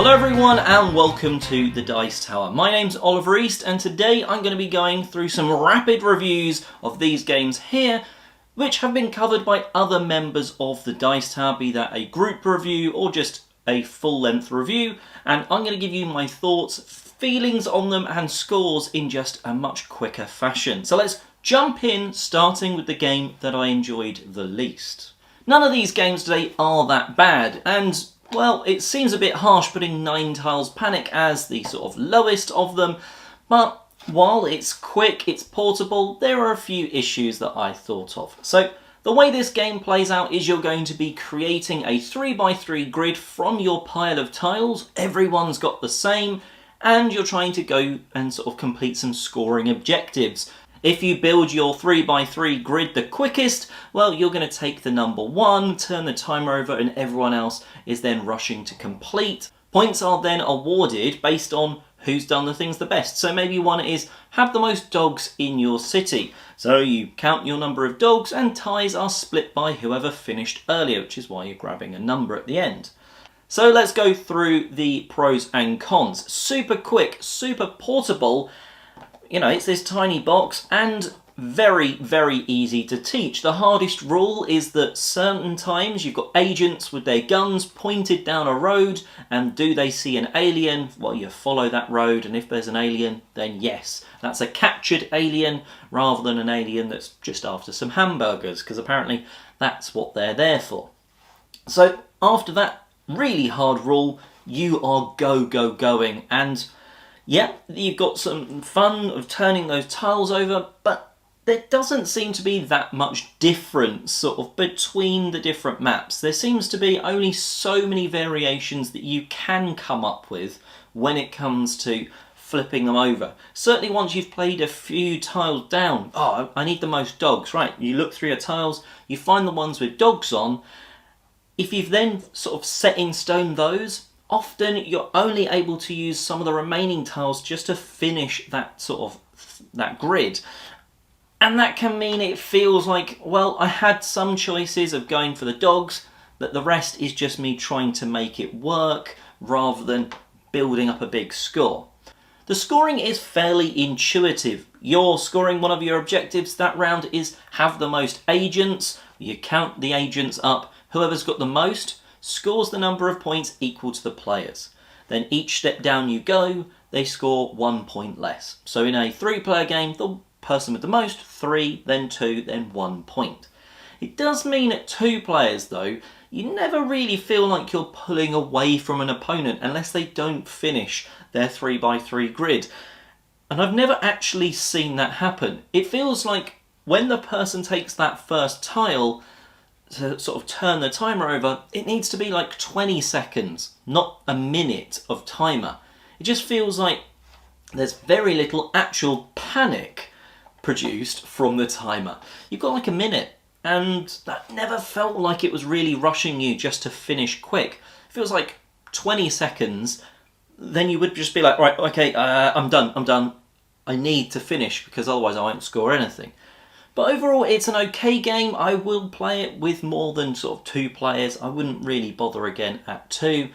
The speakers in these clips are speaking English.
Hello everyone and welcome to the Dice Tower. My name's Oliver East and today I'm going to be going through some rapid reviews of these games here, which have been covered by other members of the Dice Tower, be that a group review or just a full-length review, and I'm going to give you my thoughts, feelings on them and scores in just a much quicker fashion. So let's jump in, starting with the game that I enjoyed the least. None of these games today are that bad, and well, it seems a bit harsh putting Nine Tiles Panic as the sort of lowest of them, but while it's quick, it's portable, there are a few issues that I thought of. So the way this game plays out is you're going to be creating a 3x3 grid from your pile of tiles. Everyone's got the same, and you're trying to go and sort of complete some scoring objectives. If you build your 3x3 grid the quickest, well, you're going to take the number 1, turn the timer over, and everyone else is then rushing to complete. Points are then awarded based on who's done the things the best. So maybe one is have the most dogs in your city. So you count your number of dogs and ties are split by whoever finished earlier, which is why you're grabbing a number at the end. So let's go through the pros and cons. Super quick, super portable. You know, it's this tiny box and very, very easy to teach. The hardest rule is that certain times you've got agents with their guns pointed down a road, and do they see an alien? Well, you follow that road, and if there's an alien, then yes. That's a captured alien rather than an alien that's just after some hamburgers, because apparently that's what they're there for. So after that really hard rule, you are going, and yeah, you've got some fun of turning those tiles over, but there doesn't seem to be that much difference sort of between the different maps. There seems to be only so many variations that you can come up with when it comes to flipping them over. Certainly once you've played a few tiles down, oh, I need the most dogs, right? You look through your tiles, you find the ones with dogs on. If you've then sort of set in stone those, often you're only able to use some of the remaining tiles just to finish that grid. And that can mean it feels like, well, I had some choices of going for the dogs, but the rest is just me trying to make it work rather than building up a big score. The scoring is fairly intuitive. You're scoring one of your objectives that round is have the most agents. You count the agents up. Whoever's got the most scores the number of points equal to the players. Then each step down you go, they score 1 point less. So in a 3-player game, the person with the most, 3, then 2, then 1 point. It does mean at 2 players though, you never really feel like you're pulling away from an opponent unless they don't finish their 3x3 grid. And I've never actually seen that happen. It feels like when the person takes that first tile to sort of turn the timer over, it needs to be like 20 seconds, not a minute of timer. It just feels like there's very little actual panic produced from the timer. You've got like a minute, and that never felt like it was really rushing you just to finish quick. It feels like 20 seconds, then you would just be like, right, okay, I'm done. I need to finish because otherwise I won't score anything. But overall, it's an okay game. I will play it with more than sort of 2 players. I wouldn't really bother again at 2.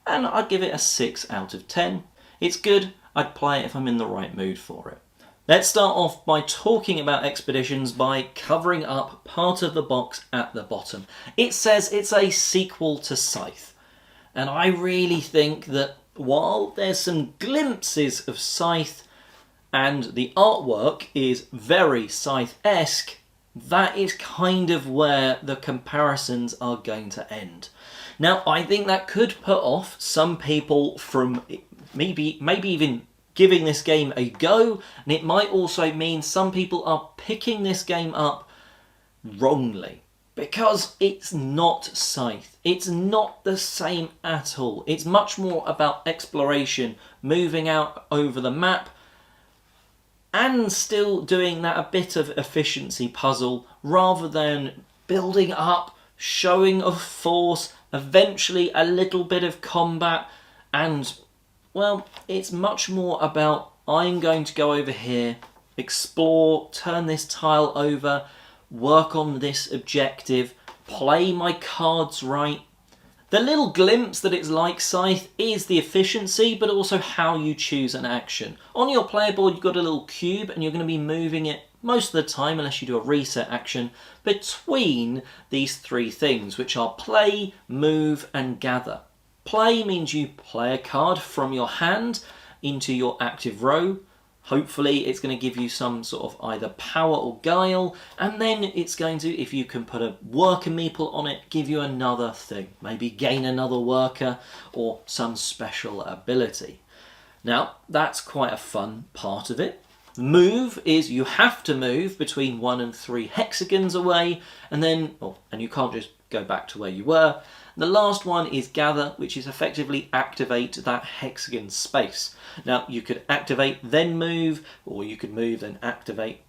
And I'd give it a 6 out of 10. It's good. I'd play it if I'm in the right mood for it. Let's start off by talking about Expeditions by covering up part of the box at the bottom. It says it's a sequel to Scythe. And I really think that while there's some glimpses of Scythe, and the artwork is very Scythe-esque, that is kind of where the comparisons are going to end. Now, I think that could put off some people from maybe even giving this game a go, and it might also mean some people are picking this game up wrongly, because it's not Scythe. It's not the same at all. It's much more about exploration, moving out over the map, and still doing that a bit of efficiency puzzle rather than building up, showing of force, eventually a little bit of combat, and, well, it's much more about I'm going to go over here, explore, turn this tile over, work on this objective, play my cards right. The little glimpse that it's like Scythe is the efficiency, but also how you choose an action. On your player board, you've got a little cube, and you're going to be moving it most of the time, unless you do a reset action, between these three things, which are play, move, and gather. Play means you play a card from your hand into your active row. Hopefully it's going to give you some sort of either power or guile, and then it's going to, if you can put a worker meeple on it, give you another thing. Maybe gain another worker or some special ability. Now, that's quite a fun part of it. Move is you have to move between 1 and 3 hexagons away, and then, and you can't just go back to where you were. The last one is gather, which is effectively activate that hexagon space. Now, you could activate, then move, or you could move, then activate.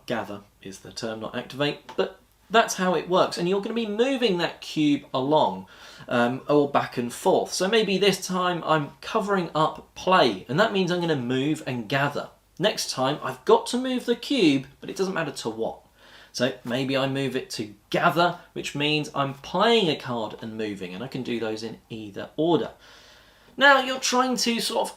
Gather is the term, not activate, but that's how it works. And you're going to be moving that cube along, or back and forth. So maybe this time I'm covering up play, and that means I'm going to move and gather. Next time, I've got to move the cube, but it doesn't matter to what. So maybe I move it to gather, which means I'm playing a card and moving, and I can do those in either order. Now, you're trying to sort of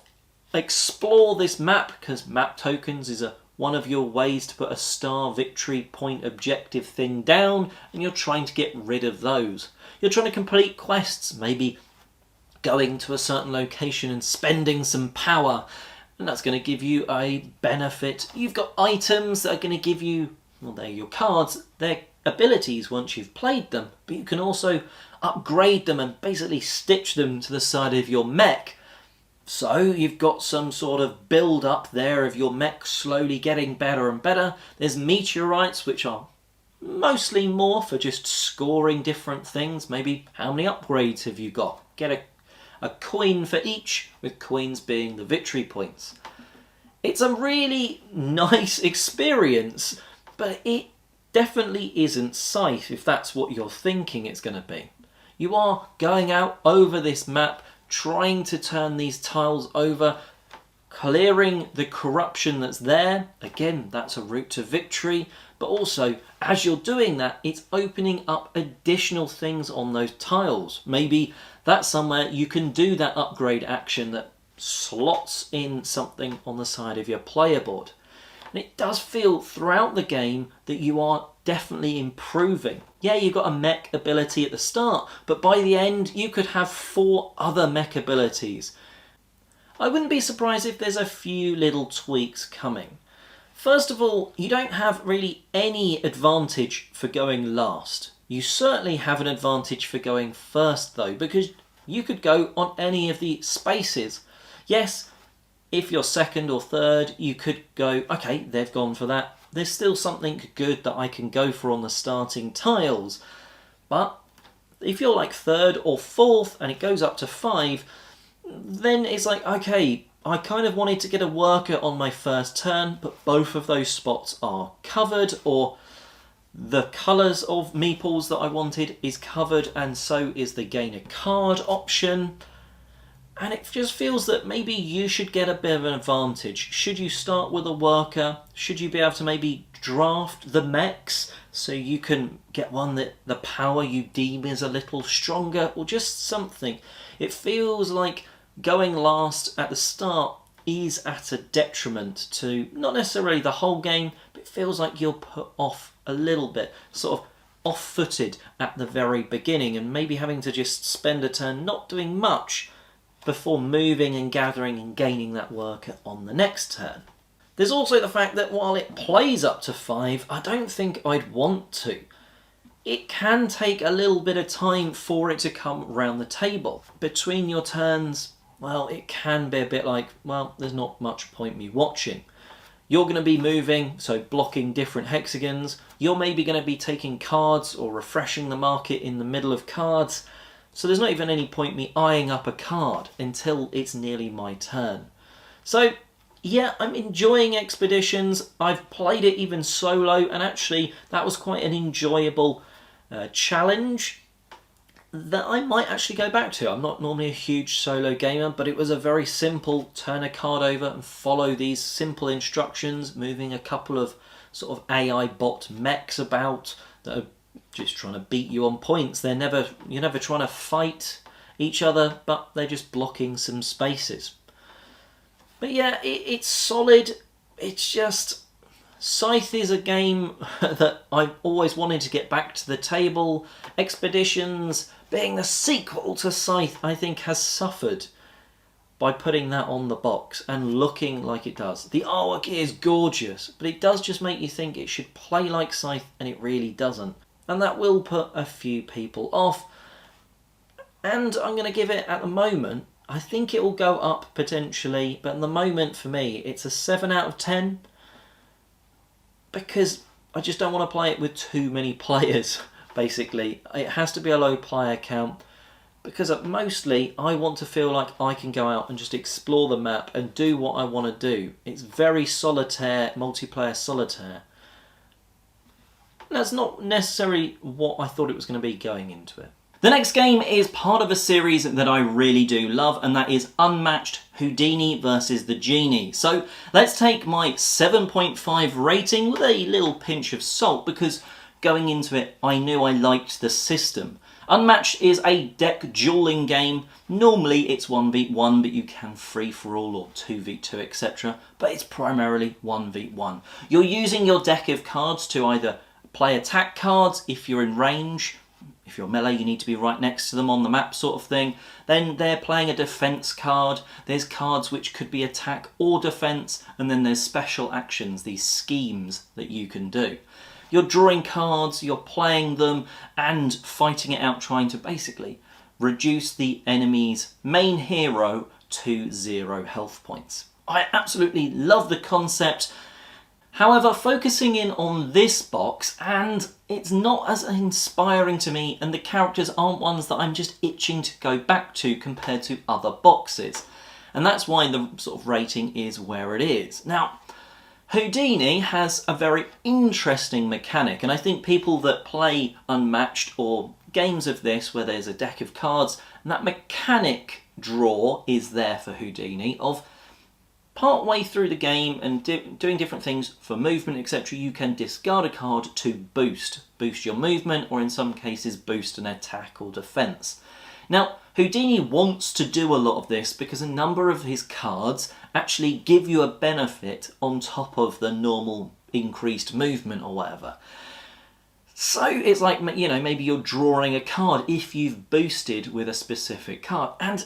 explore this map, because map tokens is one of your ways to put a star victory point objective thing down, and you're trying to get rid of those. You're trying to complete quests, maybe going to a certain location and spending some power, and that's going to give you a benefit. You've got items that are going to give you, well, they're your cards, they're abilities once you've played them, but you can also upgrade them and basically stitch them to the side of your mech. So you've got some sort of build up there of your mech slowly getting better and better. There's meteorites, which are mostly more for just scoring different things. Maybe how many upgrades have you got? Get a coin for each, with coins being the victory points. It's a really nice experience, but it definitely isn't Scythe if that's what you're thinking it's going to be. You are going out over this map, trying to turn these tiles over, clearing the corruption that's there. Again, that's a route to victory, but also as you're doing that, it's opening up additional things on those tiles. Maybe that's somewhere you can do that upgrade action that slots in something on the side of your player board. And it does feel throughout the game that you are definitely improving. Yeah, you've got a mech ability at the start, but by the end you could have 4 other mech abilities. I wouldn't be surprised if there's a few little tweaks coming. First of all, you don't have really any advantage for going last. You certainly have an advantage for going first though, because you could go on any of the spaces. Yes, if you're second or third, you could go, okay, they've gone for that. There's still something good that I can go for on the starting tiles. But if you're like third or fourth and it goes up to 5, then it's like, okay, I kind of wanted to get a worker on my first turn, but both of those spots are covered, or the colours of meeples that I wanted is covered, and so is the gain a card option. And it just feels that maybe you should get a bit of an advantage. Should you start with a worker? Should you be able to maybe draft the mechs so you can get one that the power you deem is a little stronger, or just something? It feels like going last at the start is at a detriment to not necessarily the whole game, but it feels like you're put off a little bit, sort of off-footed at the very beginning, and maybe having to just spend a turn not doing much before moving and gathering and gaining that worker on the next turn. There's also the fact that while it plays up to 5, I don't think I'd want to. It can take a little bit of time for it to come round the table. Between your turns, well, it can be a bit like, well, there's not much point me watching. You're going to be moving, so blocking different hexagons. You're maybe going to be taking cards or refreshing the market in the middle of cards. So there's not even any point me eyeing up a card until it's nearly my turn. So yeah, I'm enjoying Expeditions. I've played it even solo, and actually that was quite an enjoyable challenge that I might actually go back to. I'm not normally a huge solo gamer, but it was a very simple turn a card over and follow these simple instructions, moving a couple of sort of AI bot mechs about that are just trying to beat you on points. You're never trying to fight. each other, but they're just blocking some spaces. But yeah, it's solid. It's just... Scythe is a game that I've always wanted to get back to the table. Expeditions, being the sequel to Scythe, I think has suffered by putting that on the box and looking like it does. The artwork is gorgeous, but it does just make you think it should play like Scythe, and it really doesn't. And that will put a few people off. And I'm going to give it, at the moment, I think it will go up potentially, but at the moment for me, it's a 7 out of 10. Because I just don't want to play it with too many players, basically. It has to be a low player count, because mostly I want to feel like I can go out and just explore the map and do what I want to do. It's very solitaire, multiplayer solitaire. That's not necessarily what I thought it was going to be going into it. The next game is part of a series that I really do love, and that is Unmatched Houdini versus the Genie. So let's take my 7.5 rating with a little pinch of salt, because going into it I knew I liked the system. Unmatched is a deck dueling game. Normally it's 1v1, but you can free-for-all or 2v2, etc. But it's primarily 1v1. You're using your deck of cards to either play attack cards if you're in range. If you're melee, you need to be right next to them on the map, sort of thing. Then they're playing a defense card. There's cards which could be attack or defense, and then there's special actions, these schemes that you can do. You're drawing cards, you're playing them, and fighting it out, trying to basically reduce the enemy's main hero to 0 health points. I absolutely love the concept. However, focusing in on this box, and it's not as inspiring to me, and the characters aren't ones that I'm just itching to go back to compared to other boxes. And that's why the sort of rating is where it is. Now, Houdini has a very interesting mechanic, and I think people that play Unmatched or games of this where there's a deck of cards, and that mechanic draw is there for Houdini of part way through the game and doing different things for movement, etc. You can discard a card to boost your movement, or in some cases boost an attack or defense. Now, Houdini wants to do a lot of this because a number of his cards actually give you a benefit on top of the normal increased movement or whatever. So it's like, you know, maybe you're drawing a card if you've boosted with a specific card. And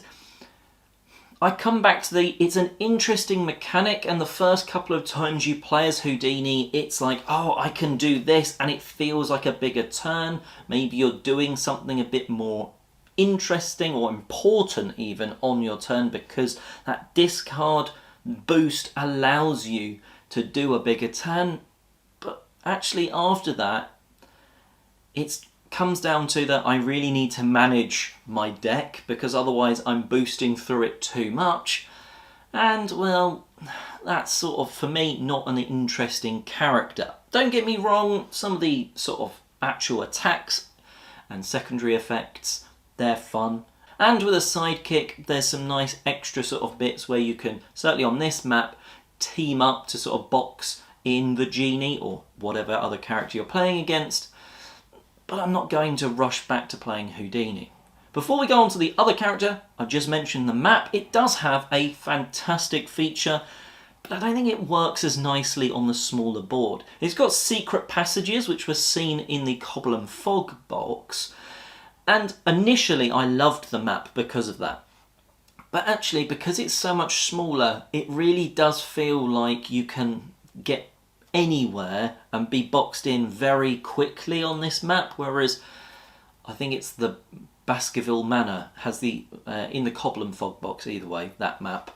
I come back to it's an interesting mechanic, and the first couple of times you play as Houdini, it's like, oh, I can do this, and it feels like a bigger turn. Maybe you're doing something a bit more interesting or important even on your turn, because that discard boost allows you to do a bigger turn. But actually after that, it comes down to that I really need to manage my deck, because otherwise I'm boosting through it too much. And well, that's sort of, for me, not an interesting character. Don't get me wrong, some of the sort of actual attacks and secondary effects, they're fun. And with a sidekick, there's some nice extra sort of bits where you can, certainly on this map, team up to sort of box in the Genie or whatever other character you're playing against. But I'm not going to rush back to playing Houdini. Before we go on to the other character, I've just mentioned the map. It does have a fantastic feature, but I don't think it works as nicely on the smaller board. It's got secret passages, which were seen in the Cobble and Fog box, and initially I loved the map because of that. But actually, because it's so much smaller, it really does feel like you can get anywhere and be boxed in very quickly on this map, whereas I think it's the Baskerville Manor has the in the Cobble and Fog box, either way, that map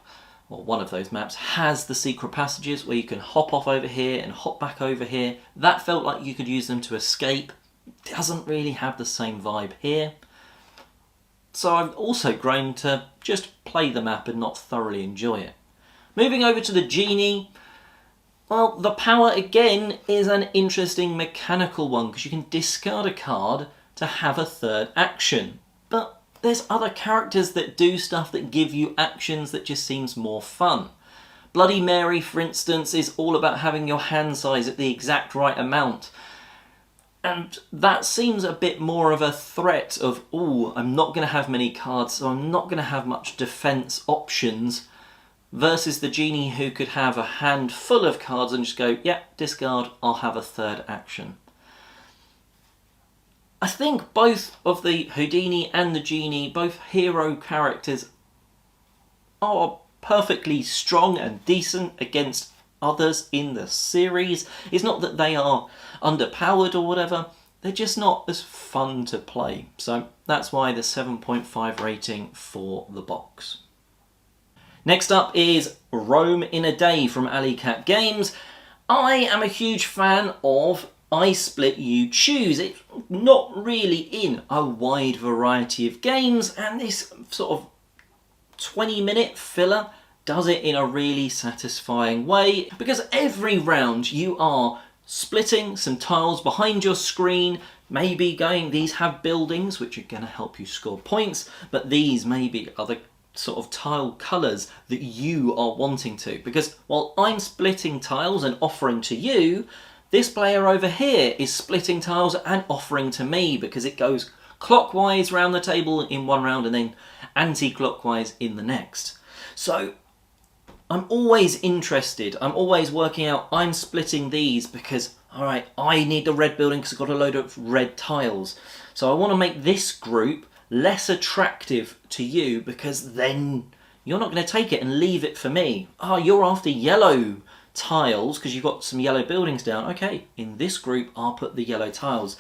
or one of those maps has the secret passages where you can hop off over here and hop back over here. That felt like you could use them to escape. Doesn't really have the same vibe here. So I've also grown to just play the map and not thoroughly enjoy it. Moving over to the Genie. Well, the power, again, is an interesting mechanical one, because you can discard a card to have a third action. But there's other characters that do stuff that give you actions that just seems more fun. Bloody Mary, for instance, is all about having your hand size at the exact right amount. And that seems a bit more of a threat of, oh, I'm not going to have many cards, so I'm not going to have much defense options, versus the Genie who could have a hand full of cards and just go, yeah, discard, I'll have a third action. I think both of the Houdini and the Genie, both hero characters, are perfectly strong and decent against others in the series. It's not that they are underpowered or whatever, they're just not as fun to play. So that's why the 7.5 rating for the box. Next up is Rome in a Day from Alley Cat Games. I am a huge fan of I Split You Choose. It's not really in a wide variety of games, and this sort of 20-minute filler does it in a really satisfying way, because every round you are splitting some tiles behind your screen, maybe going, these have buildings which are going to help you score points, but these maybe are the sort of tile colours that you are wanting to, because while I'm splitting tiles and offering to you, this player over here is splitting tiles and offering to me, because it goes clockwise round the table in one round and then anti-clockwise in the next. So I'm always interested, I'm always working out, I'm splitting these because, alright, I need the red building because I've got a load of red tiles. So I want to make this group less attractive to you, because then you're not going to take it and leave it for me. Oh, you're after yellow tiles because you've got some yellow buildings down. Okay, in this group I'll put the yellow tiles.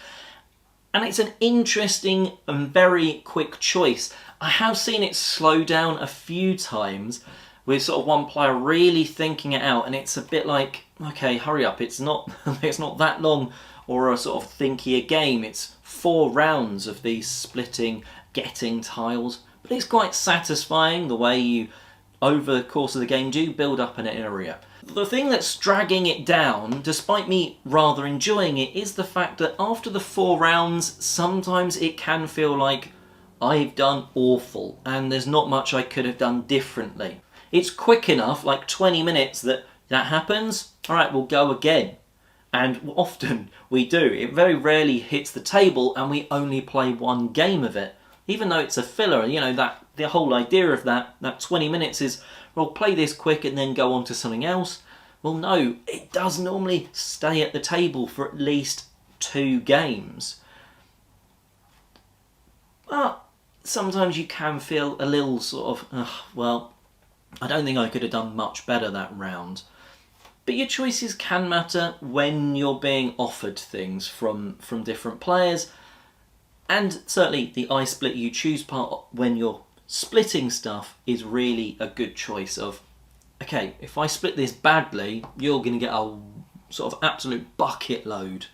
And it's an interesting and very quick choice. I have seen it slow down a few times with sort of one player really thinking it out, and it's a bit like, okay, hurry up, it's not it's not that long or a sort of thinkier game. It's 4 rounds of these splitting, getting tiles, but it's quite satisfying the way you, over the course of the game, do build up an area. The thing that's dragging it down, despite me rather enjoying it, is the fact that after the 4 rounds, sometimes it can feel like I've done awful and there's not much I could have done differently. It's quick enough, like 20 minutes, that happens, alright, we'll go again. And often we do. It very rarely hits the table and we only play one game of it. Even though it's a filler, you know, that the whole idea of that 20 minutes is, well, play this quick and then go on to something else. Well, no, it does normally stay at the table for at least 2 games. But sometimes you can feel a little sort of, well, I don't think I could have done much better that round. But your choices can matter when you're being offered things from different players. And certainly the I Split You Choose part, when you're splitting stuff, is really a good choice of, okay, if I split this badly, you're going to get a sort of absolute bucket load,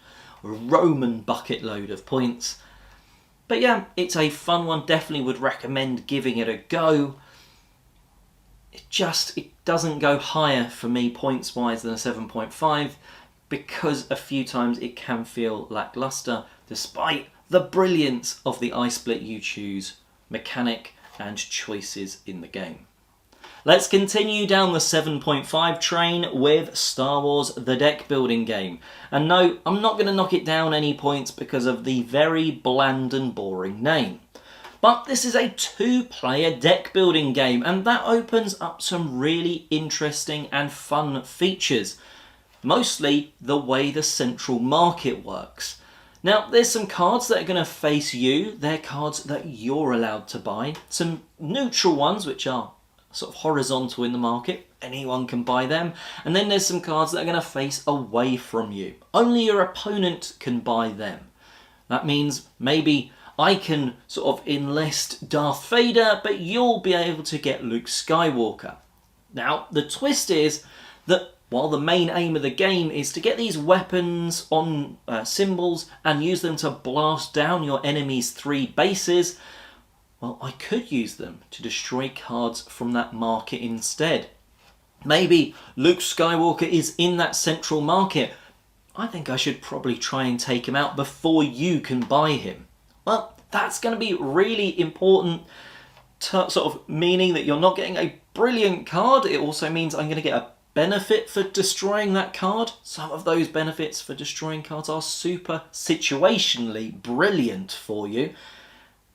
a Roman bucket load of points. But yeah, it's a fun one, definitely would recommend giving it a go. It doesn't go higher for me points wise than a 7.5, because a few times it can feel lackluster, despite the brilliance of the I Split You Choose mechanic and choices in the game. Let's continue down the 7.5 train with Star Wars The Deck Building Game. And no, I'm not going to knock it down any points because of the very bland and boring name. But this is a 2-player deck building game, and that opens up some really interesting and fun features. Mostly the way the central market works. Now, there's some cards that are going to face you. They're cards that you're allowed to buy. Some neutral ones, which are sort of horizontal in the market. Anyone can buy them. And then there's some cards that are going to face away from you. Only your opponent can buy them. That means maybe I can sort of enlist Darth Vader, but you'll be able to get Luke Skywalker. Now, the twist is that while the main aim of the game is to get these weapons on symbols and use them to blast down your enemy's 3 bases, well, I could use them to destroy cards from that market instead. Maybe Luke Skywalker is in that central market. I think I should probably try and take him out before you can buy him. Well, that's going to be really important, sort of meaning that you're not getting a brilliant card. It also means I'm going to get a benefit for destroying that card. Some of those benefits for destroying cards are super situationally brilliant for you.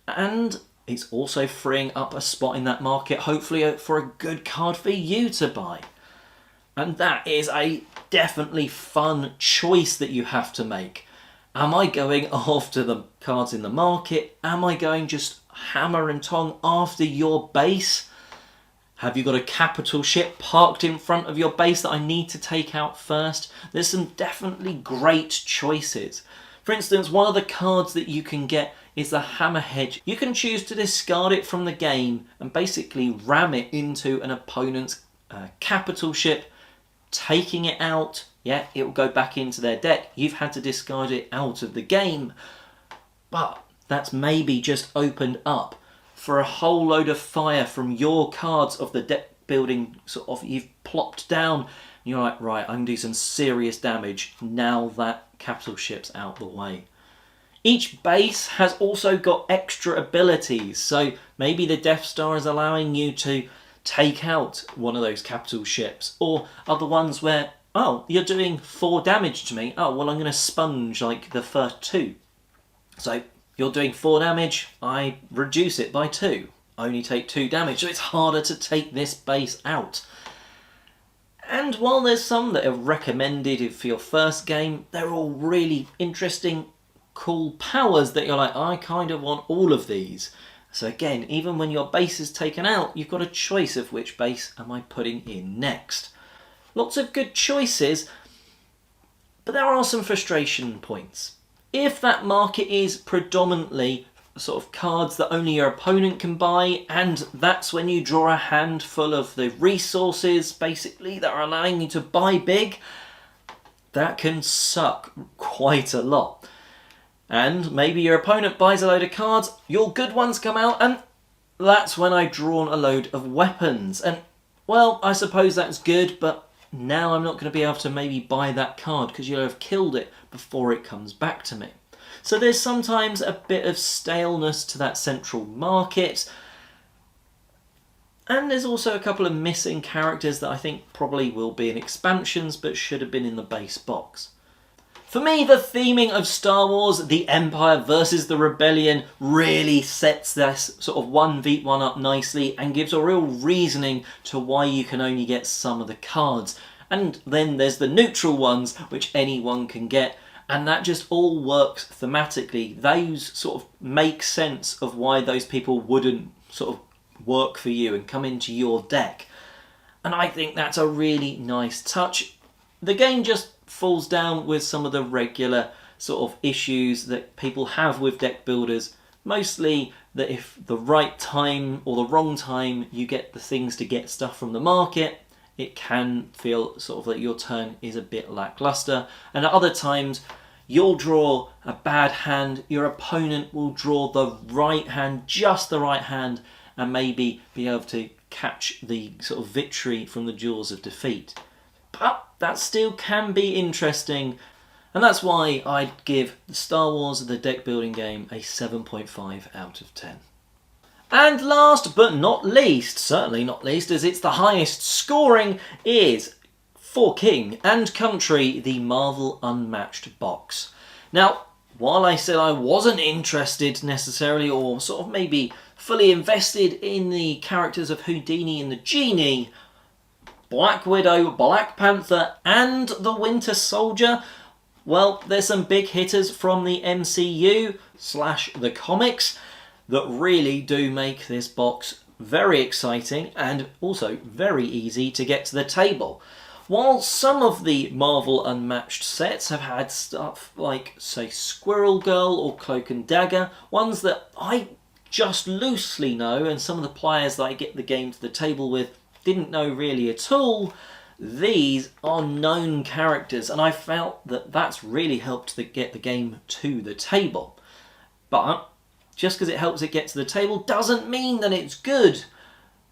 And it's also freeing up a spot in that market, hopefully for a good card for you to buy. And that is a definitely fun choice that you have to make. Am I going after the cards in the market? Am I going just hammer and tong after your base? Have you got a capital ship parked in front of your base that I need to take out first? There's some definitely great choices. For instance, one of the cards that you can get is the Hammerhead. You can choose to discard it from the game and basically ram it into an opponent's capital ship, taking it out. Yeah, it will go back into their deck. You've had to discard it out of the game. But that's maybe just opened up for a whole load of fire from your cards of the deck building sort of you've plopped down. And you're like, right, I can do some serious damage now that capital ship's out the way. Each base has also got extra abilities. So maybe the Death Star is allowing you to take out one of those capital ships, or other ones where, oh, you're doing 4 damage to me. Oh, well, I'm going to sponge like the first 2. So you're doing 4 damage, I reduce it by 2. Only take 2 damage, so it's harder to take this base out. And while there's some that are recommended for your first game, they're all really interesting, cool powers that you're like, I kind of want all of these. So again, even when your base is taken out, you've got a choice of which base am I putting in next. Lots of good choices, but there are some frustration points. If that market is predominantly sort of cards that only your opponent can buy, and that's when you draw a handful of the resources basically that are allowing you to buy big, that can suck quite a lot. And maybe your opponent buys a load of cards, your good ones come out, and that's when I've drawn a load of weapons. And, well, I suppose that's good, but now I'm not going to be able to maybe buy that card because you'll have killed it before it comes back to me. So there's sometimes a bit of staleness to that central market. And there's also a couple of missing characters that I think probably will be in expansions but should have been in the base box. For me, the theming of Star Wars, the Empire versus the Rebellion, really sets this sort of 1v1 up nicely and gives a real reasoning to why you can only get some of the cards. And then there's the neutral ones, which anyone can get, and that just all works thematically. Those sort of make sense of why those people wouldn't sort of work for you and come into your deck. And I think that's a really nice touch. The game just falls down with some of the regular sort of issues that people have with deck builders. Mostly that if the right time or the wrong time you get the things to get stuff from the market, it can feel sort of like your turn is a bit lackluster. And at other times, you'll draw a bad hand, your opponent will draw the right hand, just the right hand, and maybe be able to catch the sort of victory from the jaws of defeat. But that still can be interesting, and that's why I'd give the Star Wars the deck building game a 7.5 out of 10. And last but not least, certainly not least, as it's the highest scoring, is for King and Country, the Marvel Unmatched box. Now, while I said I wasn't interested necessarily, or sort of maybe fully invested in the characters of Houdini and the Genie, Black Widow, Black Panther and the Winter Soldier, well, there's some big hitters from the MCU / the comics that really do make this box very exciting and also very easy to get to the table. While some of the Marvel Unmatched sets have had stuff like, say, Squirrel Girl or Cloak and Dagger, ones that I just loosely know and some of the players that I get the game to the table with didn't know really at all, these are known characters, and I felt that that's really helped to get the game to the table. But just because it helps it get to the table doesn't mean that it's good.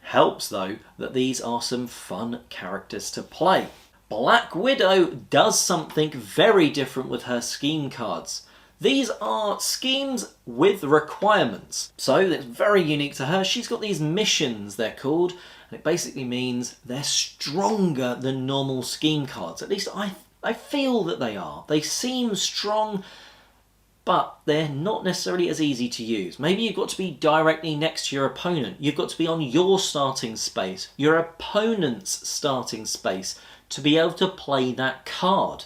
Helps though that these are some fun characters to play. Black Widow does something very different with her scheme cards. These are schemes with requirements, so that's very unique to her. She's got these missions, they're called, And it basically means they're stronger than normal scheme cards. At least I feel that they are. They seem strong, but they're not necessarily as easy to use. Maybe you've got to be directly next to your opponent. You've got to be on your starting space, your opponent's starting space, to be able to play that card.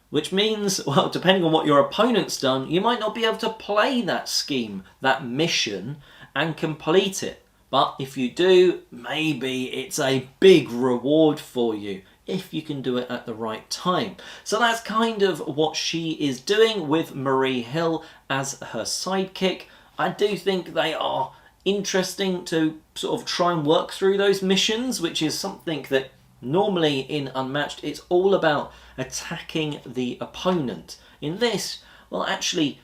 Which means, well, depending on what your opponent's done, you might not be able to play that scheme, that mission, and complete it. But if you do, maybe it's a big reward for you if you can do it at the right time. So that's kind of what she is doing with Marie Hill as her sidekick. I do think they are interesting to sort of try and work through those missions, which is something that normally in Unmatched it's all about attacking the opponent. In this, well, actually,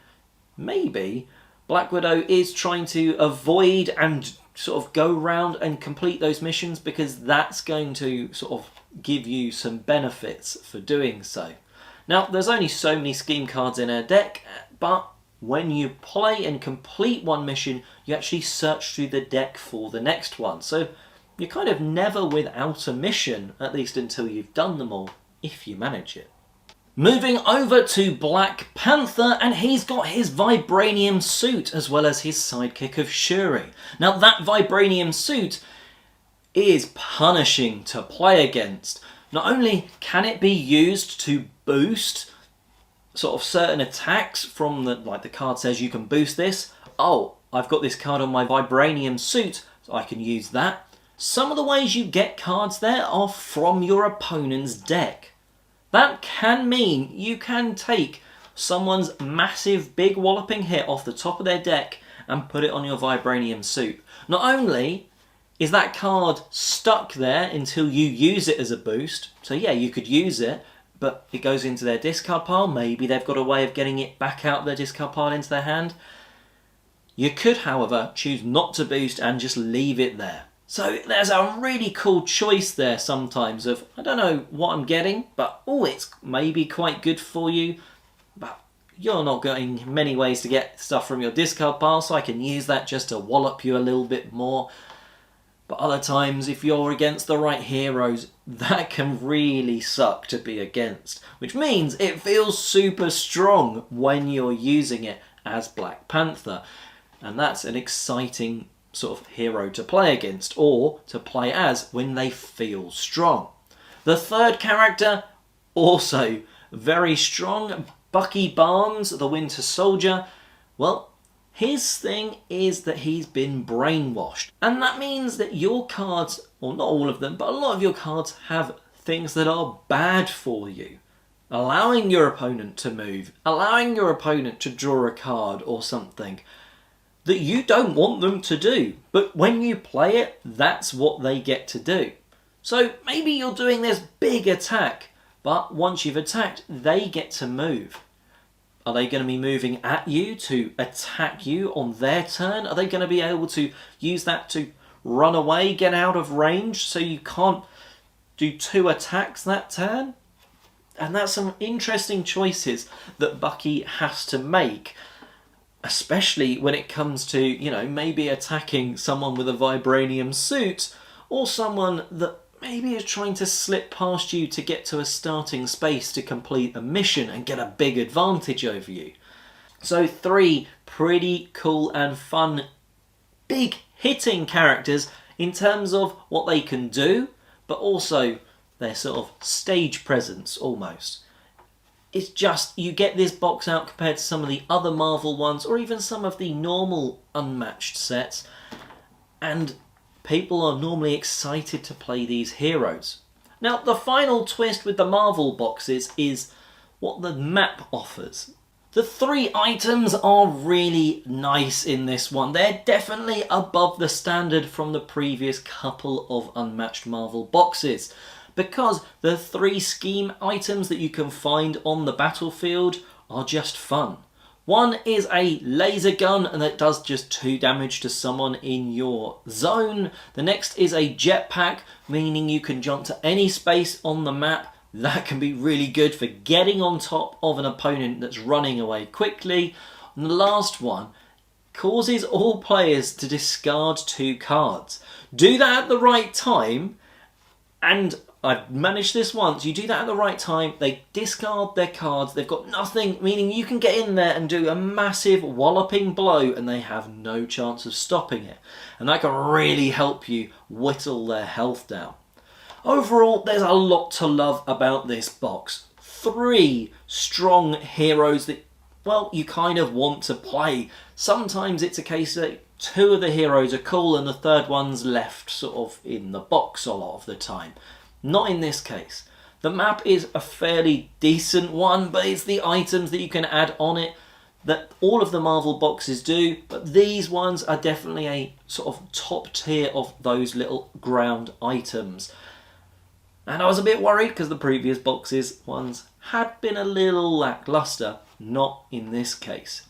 maybe Black Widow is trying to avoid and sort of go around and complete those missions, because that's going to sort of give you some benefits for doing so. Now, there's only so many scheme cards in her deck, but when you play and complete one mission, you actually search through the deck for the next one. So you're kind of never without a mission, at least until you've done them all, if you manage it. Moving over to Black Panther, and he's got his vibranium suit as well as his sidekick of Shuri. Now that vibranium suit is punishing to play against. Not only can it be used to boost sort of certain attacks from like the card says you can boost this. Oh, I've got this card on my vibranium suit, so I can use that. Some of the ways you get cards there are from your opponent's deck. That can mean you can take someone's massive big walloping hit off the top of their deck and put it on your vibranium suit. Not only is that card stuck there until you use it as a boost, so yeah, you could use it, but it goes into their discard pile. Maybe they've got a way of getting it back out of their discard pile into their hand. You could, however, choose not to boost and just leave it there. So there's a really cool choice there sometimes of, I don't know what I'm getting, but oh, it's maybe quite good for you, but you're not getting many ways to get stuff from your discard pile, so I can use that just to wallop you a little bit more. But other times, if you're against the right heroes, that can really suck to be against, which means it feels super strong when you're using it as Black Panther. And that's an exciting sort of hero to play against, or to play as when they feel strong. The third character, also very strong, Bucky Barnes, the Winter Soldier. Well, his thing is that he's been brainwashed. And that means that your cards, or not all of them, but a lot of your cards have things that are bad for you. Allowing your opponent to move, allowing your opponent to draw a card or something that you don't want them to do. But when you play it, that's what they get to do. So maybe you're doing this big attack, but once you've attacked, they get to move. Are they going to be moving at you to attack you on their turn? Are they going to be able to use that to run away, get out of range, so you can't do 2 attacks that turn? And that's some interesting choices that Bucky has to make, especially when it comes to, you know, maybe attacking someone with a vibranium suit, or someone that maybe is trying to slip past you to get to a starting space to complete a mission and get a big advantage over you. So 3 pretty cool and fun, big hitting characters in terms of what they can do, but also their sort of stage presence almost. It's just, you get this box out compared to some of the other Marvel ones, or even some of the normal Unmatched sets, and people are normally excited to play these heroes. Now, the final twist with the Marvel boxes is what the map offers. The 3 items are really nice in this one. They're definitely above the standard from the previous couple of Unmatched Marvel boxes, because the 3 scheme items that you can find on the battlefield are just fun. One is a laser gun, and that does just 2 damage to someone in your zone. The next is a jetpack, meaning you can jump to any space on the map. That can be really good for getting on top of an opponent that's running away quickly. And the last one causes all players to discard 2 cards. Do that at the right time, and I've managed this once. You do that at the right time, they discard their cards, they've got nothing, meaning you can get in there and do a massive walloping blow and they have no chance of stopping it. And that can really help you whittle their health down. Overall, there's a lot to love about this box. 3 strong heroes that, well, you kind of want to play. Sometimes it's a case that 2 of the heroes are cool and the third one's left sort of in the box a lot of the time. Not in this case. The map is a fairly decent one, but it's the items that you can add on it that all of the Marvel boxes do, but these ones are definitely a sort of top tier of those little ground items. And I was a bit worried because the previous boxes ones had been a little lackluster, not in this case.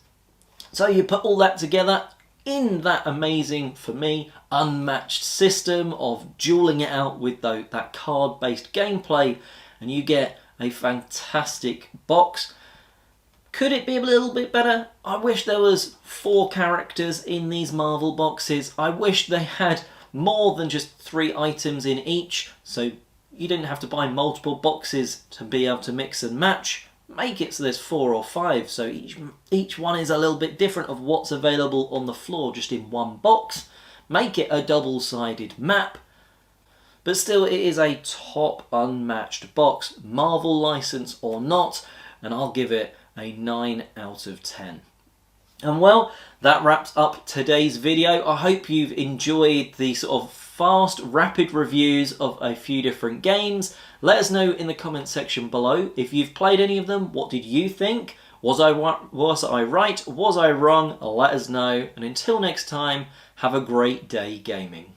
So you put all that together in that amazing, for me, unmatched system of dueling it out with that card-based gameplay, and you get a fantastic box. Could it be a little bit better? I wish there was 4 characters in these Marvel boxes. I wish they had more than just 3 items in each, so you didn't have to buy multiple boxes to be able to mix and match. Make it so there's 4 or 5, so each one is a little bit different of what's available on the floor just in one box. Make it a double-sided map, but still it is a top unmatched box, Marvel license or not, and I'll give it a 9 out of 10. And well, that wraps up today's video. I hope you've enjoyed the sort of fast, rapid reviews of a few different games. Let us know in the comment section below if you've played any of them. What did you think? Was I right? Was I wrong? Let us know. And until next time, have a great day gaming.